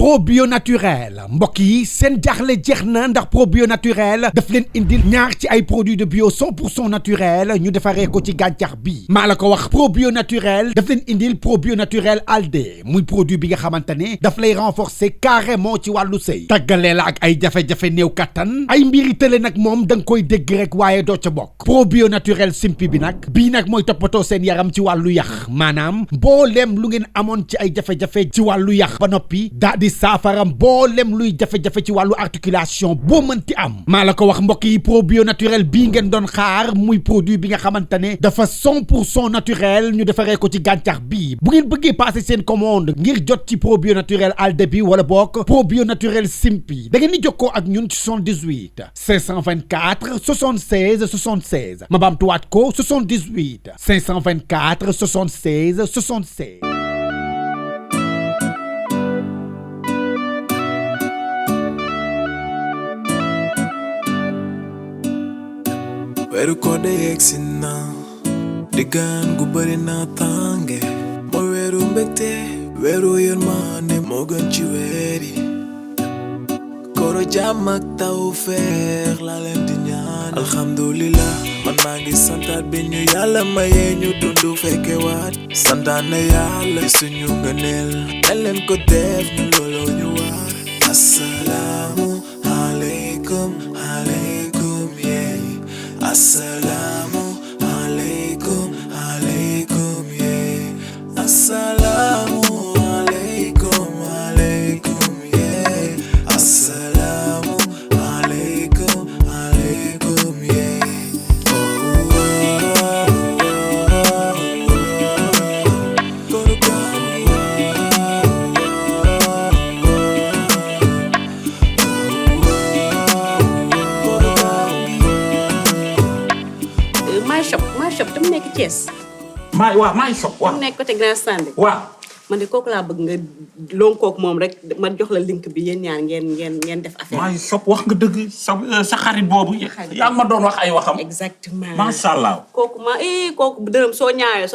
probio naturel mbokk yi seen jaaxle jeex na ndax probio naturel daf leen indil ñaar ci ay produits de bio 100% naturel ñu defaree ko ci gàncax bi maa la ko wax probio naturel daf leen indil probio naturel alde muy produit bi nga xamante ne daf lay renforcer carrément ci wàllu sëy tàggalee la ak ay jafe-jafe néew kattan ay mbiri tële nag moom da nga koy dégg rek waaye doo ca bokk probio naturel simpi bi nag bii nag mooy toppatoo seen yaram ci wàllu yax maanaam mbooleem lu ngeen amoon ci ay jafe-jafe ci wàllu yax ba noppi daa di saafara mbooleem luy jafe-jafe ci wàllu articulation boo mënti am maa la ko wax mbokk yi probio naturel bii ngeen doon xaar muy produit bi nga xamante ne dafa 100% naturel ñu defaree ko ci gàncax bii bu ngeen bëggee passer seen commande ngir jot ci probio naturel alde bi wala bokk probio naturel simpi da ngeen di jokkoo ak ñun ci 78 524 76 76 ma baamtuwaat ko 78 524 76 76. weeru koor de yegsi na diggaan gu bëri na tànge mooy weeru mbégte weeru yërmande moo gën ci weer yi kooro jàmm ak tawfeex laa leen di ñaan alhamdulillah man maa ngi santaat bi ñu yàlla mayee ñu dundu fekke waat santaan na yàlla suñu ngëneel dañ leen ko def ñu looloo ñu waar assalaamu aleykum aleykum yee assalaamu aleykum aleykum yee assalaamu aleykum aleykum yee assalaamu aleykum aleykum yee shop tam nekk Thiès. maay shop waaw. tam nekk côté Grand Stand. waaw. man de kooku laa bëgg nga lonkook moom rek ma jox la link bi yéen ñaar ngeen def affaire. maay shop wax nga dëgg sa xarit boobu. yaa ngi ma doon wax ay waxam. exactement macha allah. kooku kooku dërëm soo ñaawee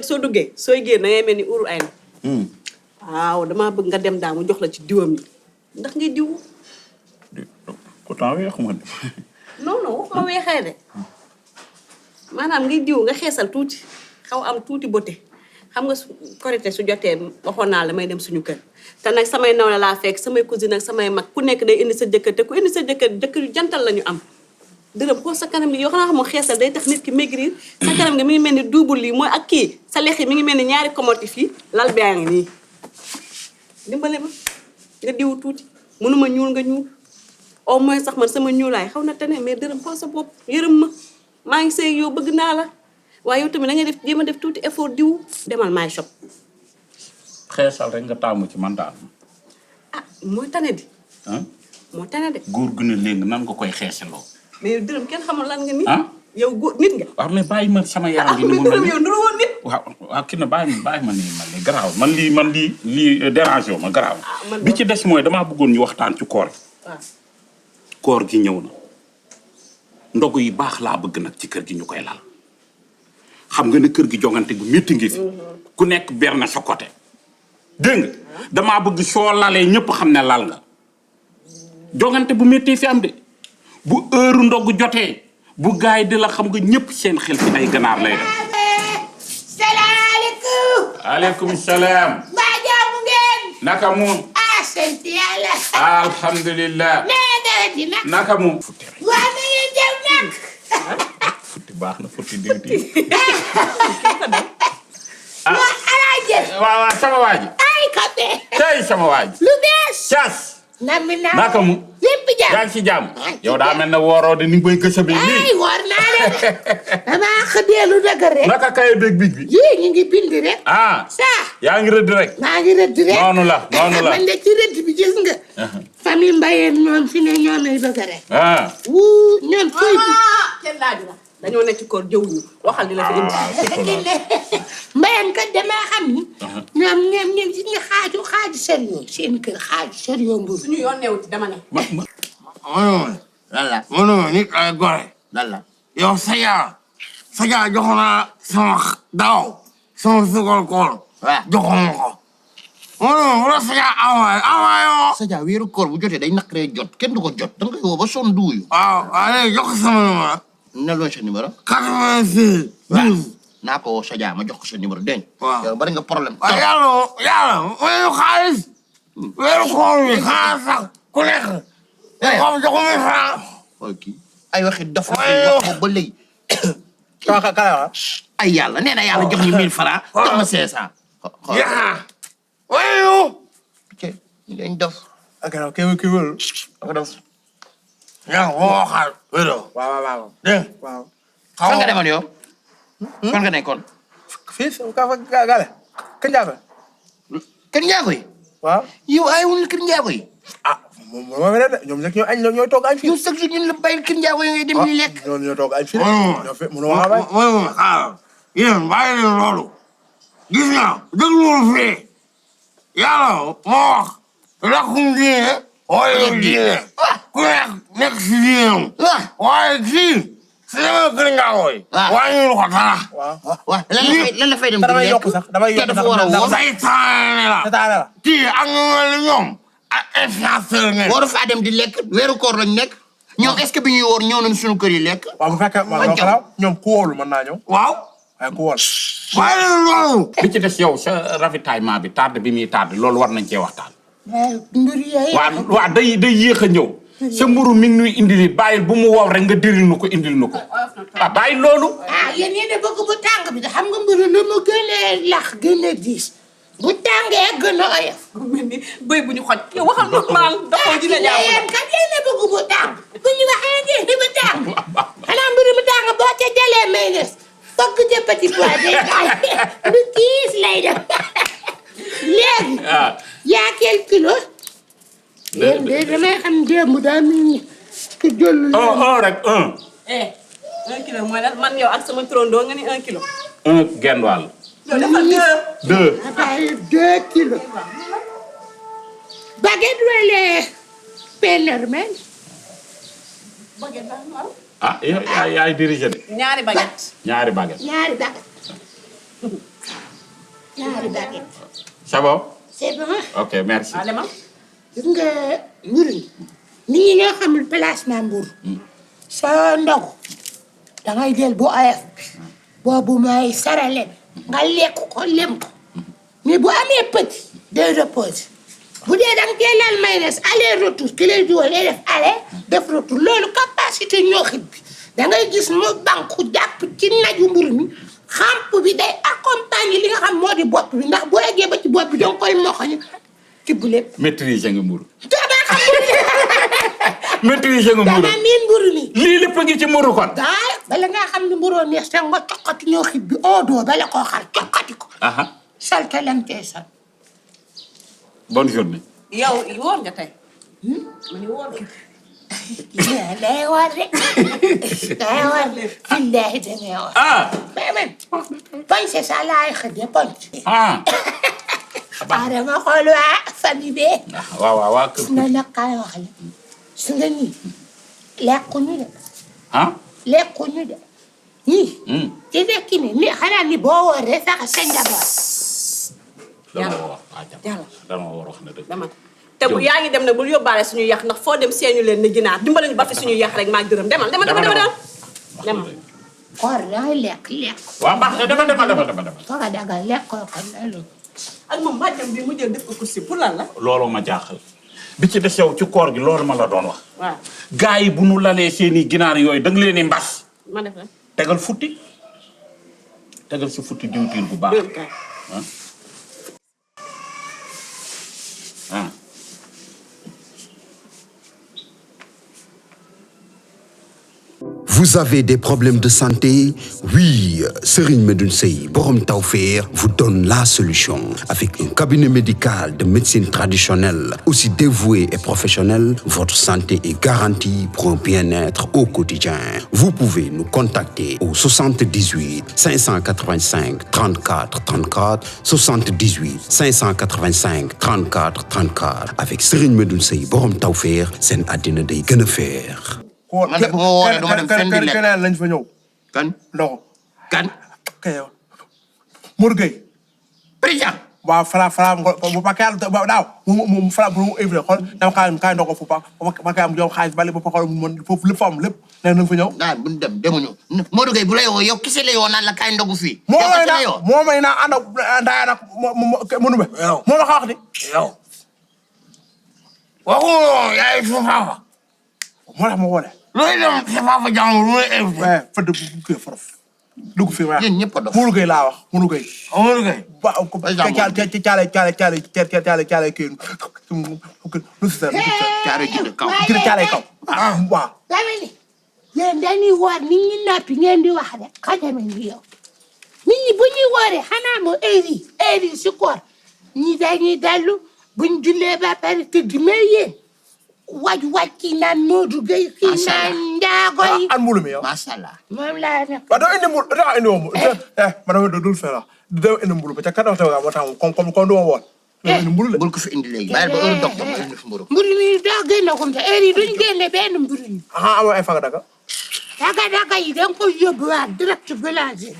soo duggee sooy génn da ngay mel ni uru ay na. waaw damaa bëgg nga dem daa mu jox la ci diwam yi ndax ngay diw. pourtant weexuma de. non waxuma weexee de. maanaam ngay diw nga xeesal tuuti xaw am tuuti beauté xam nga korité su jotee waxoon naa la may dem suñu kër te nag samay nawle laa fekk samay cousine ak samay mag ku nekk day indi sa jëkkër te ku indi sa jëkkër yu jantal la ñu am dërëm xool sa kanam gi yoo xam ne xeesal day tax nit ki maigrir sa kanam gi mi ngi mel ni double lii mooy ak kii sa lex yi mi ngi mel ni ñaari comotif yi lal baa ngi nii dimbale ma nga diw tuuti mënuma ñuul nga ñuul au moins sax man sama ñuulaay xaw na tane mais dërëm xool sa bopp yërëm ma maa ngi sëy yow bëgg naa la waaye yow tamit da ngay def jéem a def tuuti effort diw demal maay shop. xeesal rek nga taamu ci man daal. mooy tane di. moo tane de. góor gu ne léegi nan nga koy xeesaloo. mais yow dërëm kenn xamul lan nga ni. yow góor nit nga. waaw mais bàyyi ma sama yaram bi. mais dërëm yow nuru woon nit. waaw kii na bàyyi ma nii man lii garaaw man lii dérange wu ma garaaw. bi ci des mooy damaa bëggoon ñu waxtaan ci koor. waaw koor gi ñëw na. ndogu yi baax laa bëgg nag ci kër gi ñu koy lal xam nga ne kër gi jongante gu métti ngi fi ku nekk ber na sa côté dégg nga damaa bëgg soo lalee ñëpp xam ne lal nga jongante bu métti fi am de bu heure ndogu jotee bu gaay di la xam nga ñëpp seen xel ci ay ganaar lay def. salaamaaleykum. aleykum salaam. mbaa jaamu ngeen. naka moom. sant yàlla. alhamdulilah. naka moom. waa na ngeen jël nag. futti baax na futti diwtiir. waa alaay jël. waaw sama waa ji. ay kape. tey sama waa ji. lu bees. Caas. naka mu. lépp jàmm. yaa ngi ci jàmm. yow daa mel ne wooroo de ni nga koy gësëbee nii. ay woor naa leen de. damaa xëddee lu dëgg rek. naka kaye beeg big bi. yii ñu ngi bind rek. saa. yaa ngi rëdd rek. maa ngi rëdd rek. noonu la. man de ci rëdd bi gis nga. famille Mbayeen ñoom fi ne ñoo may bëgg rek. wuu ñoom fooy bi. kenn laaju la dañoo nekk ci koor jëwuñu waxal di la fi indi. Mbayeen kat damaa xam ni. ñoom gis nga xaaju sérieux seen kër xaaju sérieux mburu. suñu yoon neew ci dama ne. mënuma nit ay gore. yow Sadia jox naa sama daaw sama sukar kool. joxuma ko. mënuma bu la Sadia envoyé Sadia weeru koor bu jotee day naqaree jot kenn du ko jot da nga koy woo ba sonn duuyu. waaw allez jox ko sama numéro. ne looy sa numéro. 86. 12. naa ko woo Sadia ma jox ko sa numéro dégg nga. waaw yow bari nga problème. waaw yàlla weeru xaalis. weeru koor bi xaalis sax ku nekk. xam joxu mi franc. ok ay waxi dof la ay wax ba léegi. ay yàlla nee na yàlla jox ñu 1000 francs. jox ma 500. yaa wayu. ok ñu leen dof. ak yow kii wul. ak dof. yaa woo xaal. waaw. dégg nga. waaw. fan nga demoon yow. fan nga nekkoon. fii Gane. Kër Ndiago. Kër Ndiago yi. waaw. yow ay wul Kër Ndiago yi. ah moom ñoom nag ñooy toog añ fii. yow chaque jour ñu la bàyyi Kër Ndiago yi ngay dem ni lekk. ñoo toog añ fii. ñoo fi mënoo wax a bay. yéen bàyyi leen loolu. gis nga dégluwul fii. yàlla moo wax. lakum diine. waaye diine. ku nekk si diinam. waaye fii. si dama Kër Ndiago yi. waaye ñu ko dara. waaw lan la fay dem. damay yokk sax damay yokk sax. saytaane la. kii ak ñu mel ni ñoom. ak influenceur ngeen. waru faa dem di lekk weeru koor lañ nekk. ñoom est-ce que bi ñuy woor ñëw nañ suñu kër yi lekk. waaw bu fekkee ñoom ku wóolu mën naa ñëw. waaw. waaye ku wóol. waaye loolu. li ci des yow sa ravitaillement bi tardé bi muy tardé loolu war nañ cee waxtaan. mbir yooyu. waaw day yéex a ñëw. sa mburu mi ngi nuy indil it bàyyil bu mu wow rek nga diril nu ko indil nu ko. ah bàyyi loolu. yéen yéen a bëgg bu tàng bi de xam nga mbir lu mu gën a lax gën a diis bu tàngee gën a oyof. mel ni bëy bu ñu xoj. yow waxal normal dafa dina ñaaw. yéen kat yéen a bëgg bu tàng bu ñu waxee nii bu tàng xanaa mbir mu tàng boo ca jëlee mayonnaise fokk ca petit pois day lu kiis lay def léegi. yaa quel kilo. yéen de damay xam démb daa mel ni ki jël. un rek un. 1 kilo mooy lan man yow ak sama turandoo nga ni 1 kilo. un genn wàll. yow dafa 2. Ataaya 2 kilos. baguette wala pénermen. baguette daal waaw. ah yaay dirigé de. ñaari baguette. ñaari baguette. c'est bon. c'est bon. ok merci. allez ma. gis nga mburu nit ñi ñoo xamul placement mburu sa ndogu dangay jël bu oyof bi boobu mooy sarale nga lekk ko lem ko mais bu amee petit day reposer bu dee danga teelal mayonnaise aller retour ki lay dugal day def aller def retour loolu capacité ñooxit bi dangay gis mu banku jàpp ci naju mburu mi xamp bi day accompagner li nga xam moo di bopp bi ndax boo eggee ba ci bopp bi danga koy moxoñu ci bu lépp. maîtriser nga mburu. dama xam mburu maîtriser nga mburu. dama miin mburu mi. lii lépp a ngi ci mburu kon. daal bala ngaa xam ne mburoo neex te nga coqati ñoo xib bi oodoo bala koo xar coqati ko. salte lam tey sal. bonne journée. yow woor nga tey. ma ni woor nga. day woor rek. day woor billahi damay woor. mais man ponce sa laay xëdde ponce. dama xool waa famille bee. waaw kër na nag kaay wax la su nga nii lekkuñu de. lekkuñu de ñii. ci nekk ni xanaa ni boo wooree sax sa njaboot. dama war wax na dëgg. dama te bu yaa ngi dem ne bul yóbbaale suñu yax ndax foo dem seeñu leen ne ginaar dimbali ñu ba fi suñu yax rek maa dërëm demal. koor dangay lekk. waaw baax na demal. foog a dagal lekkoo ko loolu. ak moom bàjjam bi mu jël def ko kursi pour lan la. looloo ma jaaxal bi ci des yow ci koor gi loolu ma la doon wax. waaw gars yi bu nu lalee seeni ginaar yooyu da nga leen di mbas. ma def la tegal si futti diwtiir bu baax. Vous avez des problèmes de santé? Oui, Serigne Medoune Sey Borom Tawfekh vous donne la solution. Avec un cabinet médical de médecine traditionnelle, aussi dévoué et professionnel, votre santé est garantie pour un bien-être au quotidien. Vous pouvez nous contacter au 78 585 34 34, 78 585 34 34. Avec Serigne Medoune Sey Borom Tawfekh, seen àddina day gën a feex. man de bu ma wooree dama dem fenn di lekk keneen lañ fa ñëw. kan ndox. kan. kay yow. Mour Gueye. président. waaw fala bu pa kay daaw mu fala bu éviter xol dama kay ndoko fu pa ma kay am jox xaalis bali ba xol mu foofu lépp am lépp né na fa ñëw naan bu dem demuñu Modou Gueye bu lay woo yow kese lay woo naan la kay ndogu fii moo may na ànd ak ndaaya nag mënu be moo la wax di yow waxu yaay fu faafa moo tax ma wone looy dem sa faafa jàmm lu lay invité fa de bu kii forof dugg fi wax yéen ñëpp a dof Modou Gueye laa wax Modou Gueye Modou Gueye ba ko caale kii lu si sa caare jënd kaw caale kaw waaw dama ni yéen dañuy woor nit ñi noppi ngeen di wax rek xajame ngi yow nit ñi bu ñuy wooree xanaa moo heure yi si koor ñi dañuy dallu buñ jullee ba pare tëdd mais yéen waj kii naan Modou Gueye kii naan Ndiago yi an mbulu mi yow macha allah moom laa nekk waaw doo indi mbulu doo indi woon ma dama dul fe la doo indi mbulu ba ca kanam taw moo tax comme doo woon doo indi mbulu bul ko fi indi léegi bàyyi ba heure docteur nga indi fi mburu mburu mi daa génne comme ça heure yi duñ génne benn mburu mi amoo ay faga daga daga yi da nga koy yóbbuwaat direct boulangerie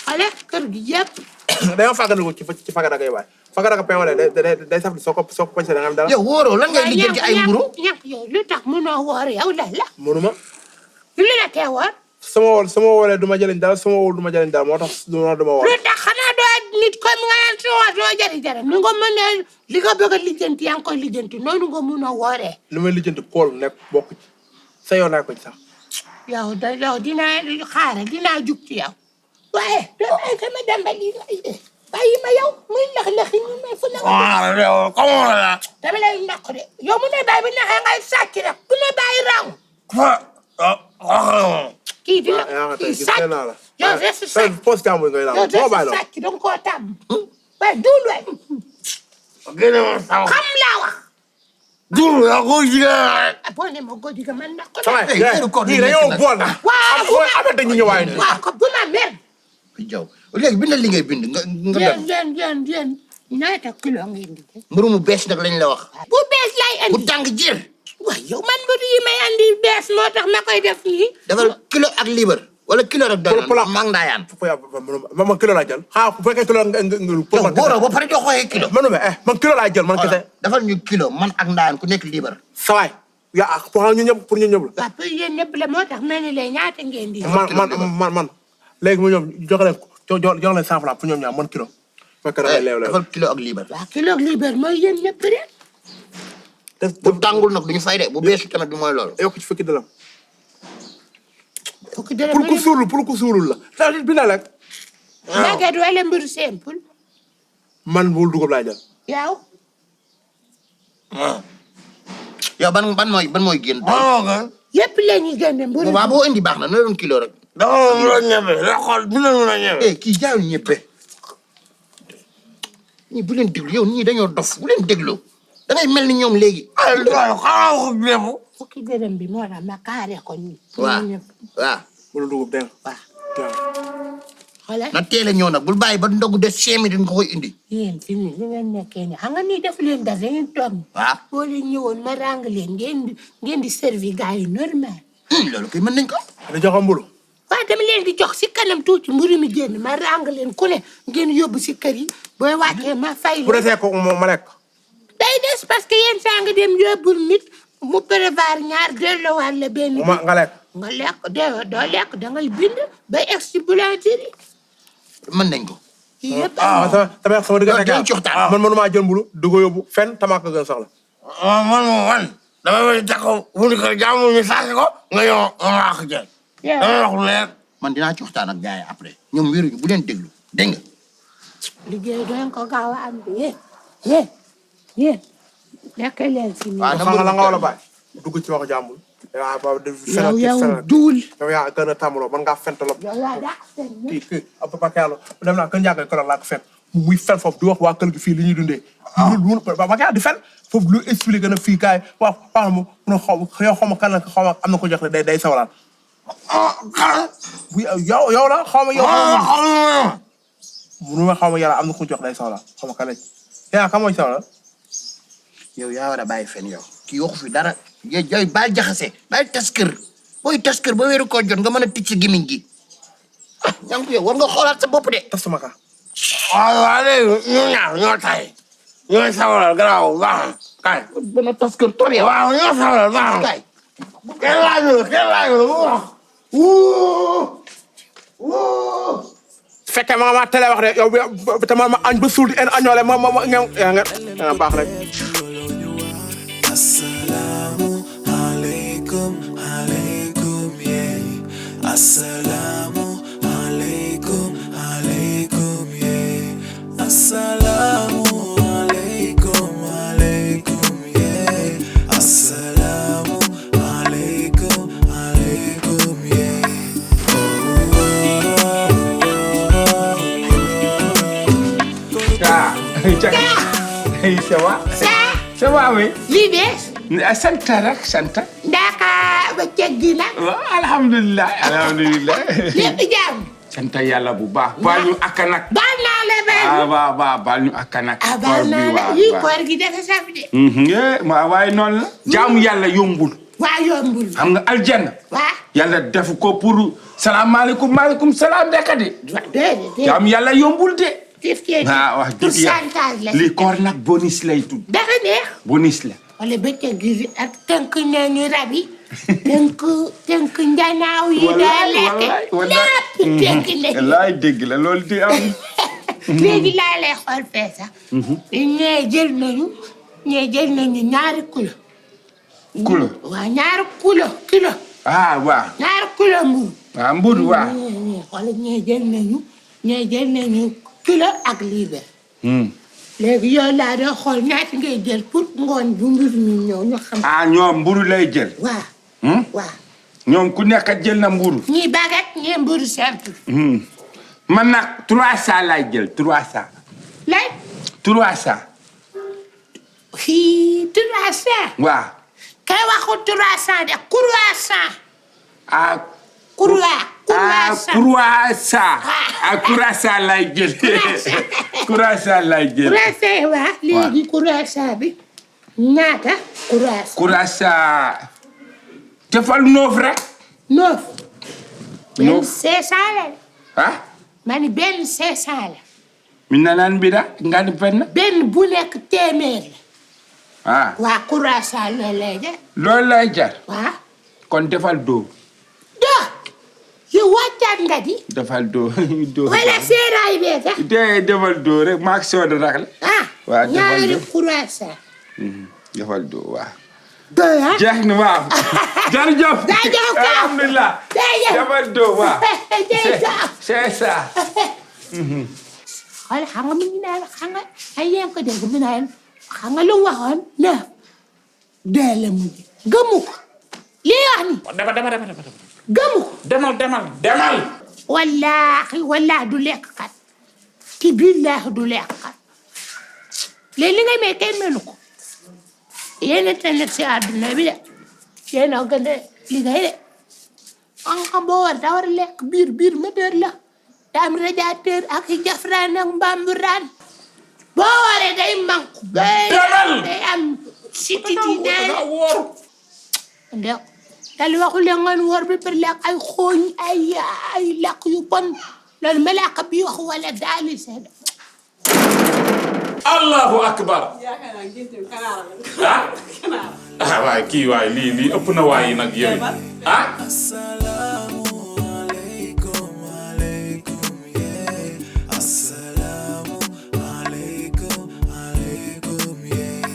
xale kër gi yëpp dañoo fàggandiku ci faga daga yi waay faga daga peewale day saf soo ko poñse da nga am dara yow wóoroo lan ngay lijjanti ay mburu ñàkk yow lu tax mënoo woor yow la mënuma lu la tee woor sama woolee du ma jëriñ dara sama wóol du ma jëriñ dara moo tax du ma woor lu tax xanaa doo nit comme nga naan su woor doo jëriñ dara ni nga mën a li nga bëgg a lijjanti yaa ngi koy lijjanti noonu nga mun a wooree li may lijjanti kool nekk bokk ci sa yoon naa ko ci sax yow dinaa jug ci yow waaye doo may sama dambali bàyyi ma yow muy nax ñu may fu na waaw yow comment la dama lay nax de yow mu ne bàyyi bi naxee ngay sàcc rek ku ne bàyyi raw kii dina kii sàcc yow reste sàcc poste jàmbur ngay yow reste sàcc danga koo tàmm waaye duul waay xam laa wax duul yaa ko jigéen boo ne ma góor jigéen man nax ko sama yi dañoo bool na waaw am dañu ñëwaay ni waaw ko bu ma mer jaw léegi bindal li ngay bind nga dem yéen ñaata kilo ngeen di mburu mu bees nag lañ la wax bu bees lay andi bu tàng jër waaw yow man mburu yi may andi bees moo tax ma koy def nii defal kilo ak libre wala kilo rek doy na maa ngi ndaayaan man kilo laa jël bu fekkee kilo nga góoroo ba pare jox ko kilo man kilo laa jël man kese defal ñu kilo man ak ndaayaan ku nekk libre sawaay yaa pour ñu ñëpp la waaw pour yéen ñëpp la moo tax mel ni lay ñaata ngeen di man léegi mu ñoom jox leen $100 pour ñoom ñaar man kilo fekk damay leew defal kilo ak libre waaw kilo ak libre mooy yéen ñëpp rek bu tàngul nag duñu fay de bu beesu tamit du mooy loolu yokk ci fukki dërëm fukki dërëm pour ku suurul la daal bi na rek baguette wala mburu simple man bul dugub laa jël yow yow ban mooy génn yëpp la ñuy génne mburu waaw boo indi baax na doon kilo rek dama la ñebe la xool dina la ñebe kii jaayul ñebe ñii bu leen déglu yow ñii dañoo dof bu leen déglu da ngay mel ni ñoom léegi ay xanaa ko beebu fukki dërëm bi moo tax ma kaare ko nii waaw bul dugub dégg waaw xoolal na teel a ñëw nag bul bàyyi ba ndogu des 5 minutes nga koy indi yéen fi mu li ngeen nekkee ni xam nga nii def leen dara ngeen toog waaw boo leen ñëwoon ma rang leen ngeen di servi gars yi normal loolu koy mën nañ ko da joxam mbulu waaw dama leen di jox si kanam tuuti mburu mi génn ma rang leen ku ne ngeen yóbbu si kër yi booy wàccee ma fay bu desee ko ma lekk day des parce que yéen saa nga dem yóbbul nit mu prévoir ñaar delloowaat la benn nga lekk nga lekk doo lekk da ngay bind ba egg si boulangerie mën nañ ko yëpp sama diggante man mënumaa jël mbulu du ko yóbbu fenn tamaa ko gën soxla man dama may taxaw wuli ko jaamu ñu saasi ko nga yow nga wax jël dama wax leer man dinaa ci waxtaan ak gars yi après ñoom wéruñu bu leen déglu dégg nga liggéey doon ko gaaw a am bi yéen lekk leen si nii la nga wala bàyyi dugg ci wax jàmbul yow duul yow yaa gën a tàmbaloo man ngaa fentalop yow yaa dàq fen kii ab papa Kayalo dem naa kër Ndiago ko laa ko fen muy fen foofu di wax waa kër gi fii li ñuy dundee ba kaa di fen foofu lu expliqué na fii kaay waaw wax mu mun a yow xaw ma kan la xaw ma am na ko jox ne day sawalaat bu yow la xaw ma yow munu ma xaw ma yàlla am na ko jox day sawalaat xaw ma kan la yaa kan mooy sawalaat yow yaa war a bàyyi fen yow kii waxu fi dara yow baal jaxase baal tas kër booy tas kër ba wéeru koo jot nga mën a ticc gémmiñ gi Niankou yow war nga xoolaat sa bopp de tas sama ka waaw léegi ñu ñaar ñoo tay ñooy sawaral garaaw baax na kay. bana tas kër tool yow. waaw ñoo sawaral baax na kay. kenn laaju mu wax. fekkee ma télé wax de yow te ma añ ba suul di en añoole ma nga baax rek. Assalamu alaikum, alaikum, yeah. Assalamu alaikum, alaikum, yeah. Assalamu alaikum, alaikum, yeah. Assalamu alaikum, alaikum, yeah. Ça va oui. lii bees. sant rek sant. ndaaka ba ceg gi nag. waaw alhamdulilah. lépp jàmm. sant yàlla bu baax. baal ñu akka nag. baal naa la benn. waaw baal ñu akka nag. baal naa la yii koor gi dafa saf de. waaye noonu la. jaamu yàlla yombul. waa yombul. xam nga aljanna. waa. yàlla def ko pour salaamaaleykum maaleykum salaam dekka de. déedéet. jaamu yàlla yombul de. wax dëgg pourcentage la. li koor nag bonus lay tudd. dafa neex. bonus la. wala bëccëg gi ak tënk nañu rab yi. tënk njanaaw yi. wallaay lépp tënk nañu. laay dégg la loolu di am. léegi laa lay xool fee sax. ñee jël nañu ñaari kilo. kilo. waaw ñaari kilo. waaw. ñaari kilo mburu. waaw mburu waaw. xool ñee jël nañu kilo ak liibar. léegi yow laa doon xool ñaata ngay jël pour ngoon bu mburu mi ñëw ñu xam. ñoom mburu lay jël. waaw. ñoom ku nekk jël na mburu. ñii baguette ñii mburu simple. man nag 300 lay jël 300. lay. 300. fii 300. waaw. kay waxu 300 de croissant. croissant lay jël. croissant lay jël. croissant waa léegi croissant bi ñaata. croissant. defal 9 rek. 9. benn 9. 500 la. ma ni benn 500 la. mi naan bi da nga di benn bu nekk téeméer la. waa croissant loolu lay jar. loolu lay jar. waa. kon defal 2. yow wàccaat nga di. defal 2. wala seeraay bee sax. defal 2 rek maak sooda rak la. waaw defal 2 ñaari croissant. defal 2 waaw. 2 jeex na waaw. jërëjëf. alhamdulilah. defal 2 waaw. c'est ça. xool xam nga mi ngi naan xam nga ay yéen ko dégg mi naan xam nga lu mu waxoon na dee la mujj gëmu ko lii wax ni. dama. gëmu ko. demal. wallaahi du lekk kat ci billaahi du lekk kat léegi li ngay may kenn melu ko yéen a nekk si àdduna bi de yéen a gën a liggéey de xam boo war a lekk biir moteur la daam radiateur ak jafraan ak mbamburaan boo waree day manku day am sititi day ndew dal waxu leen ngeen wóor bi per lekk ay xooñ ay lakk yu bon loolu malaaka bi wax wala daali seen allahu akbar. waay kii waay lii ëpp na waay nag yow. Assalamu alaikum, alaikum, yeah. Assalamu alaikum, alaikum, yeah.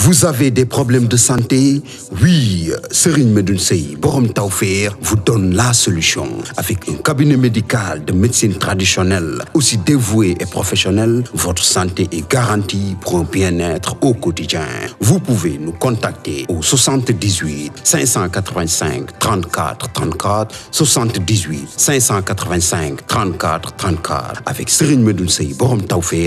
Vous avez des problèmes de santé? Oui, Serigne Medoune Sey, borom Tawfekh, vous donne la solution. Avec un cabinet médical de médecine traditionnelle, aussi dévoué et professionnel, votre santé est garantie pour un bien-être au quotidien. Vous pouvez nous contacter au 78 585 34 34, 78 585 34 34. Avec Serigne Medoune Sey, borom Tawfekh.